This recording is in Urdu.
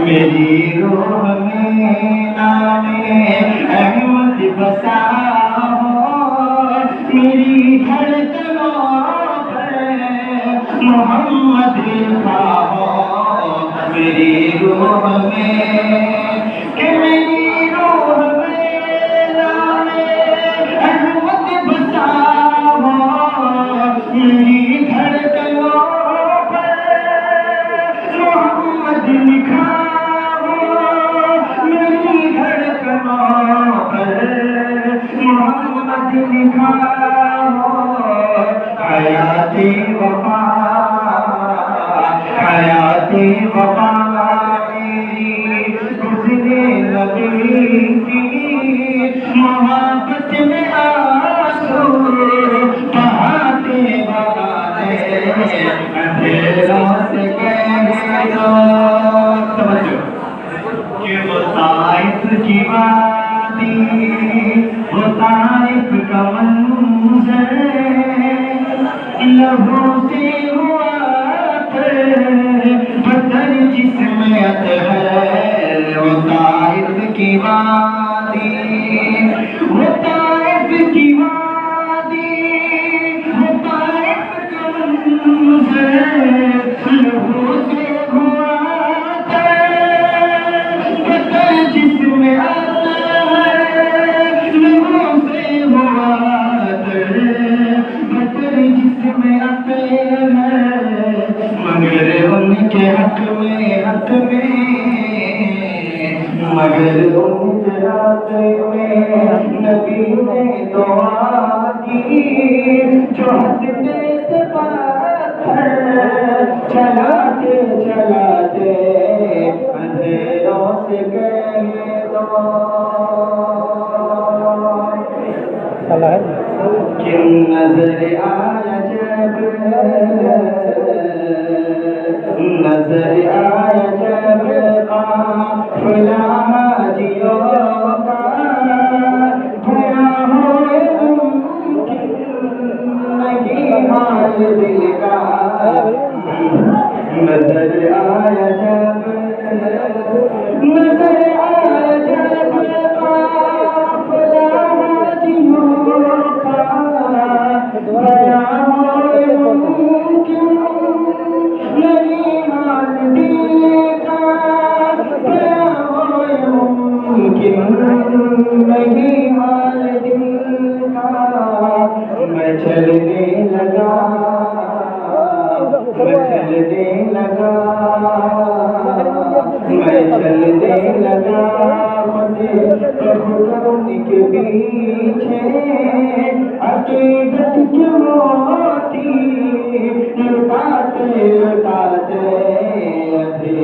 میری روح میں نام احمد بسا ہو، میری دھڑکنوں پر محمد لکھا ہو، میری روح میں کہ میری روح میں نام احمد بسا ہو، میری دھڑکنوں پر محمد لکھا محمد لکھا ہو، حیاتی وفا میری گزرے نبی کی محبت میں آنسو بہاتے اندھیروں سے کہہ دو کہ وہ طائف کی وادی، وہ طائف کا منظر لہو سے ہوا بدر جس میں ہے، وہ طائف کی وادی، وہ طائف کی وادی، وہ طائف کا منظر لہو سے ہوا جس میں مگر ان کے حق میں مگر ان کے حق میں نبی نے دعا کی، جو ہنستے تھے پتھر چلاتے چلاتے اندھیروں سے کہہ دو کہ نظر آیا جب قافلہ حاجیوں کا بھیا ہوئے ممکن نہیں حال دل کا، نظر آیا جب قافلہ حاجیوں کا بھیا ہوئے ممکن نہیں حال دل کا، بھیا ہوئے ممکن نہیں حال دل کا، میں چلنے لگا میں چلنے لگا خون کے پیچھے عقیدت کی موتی لٹاتے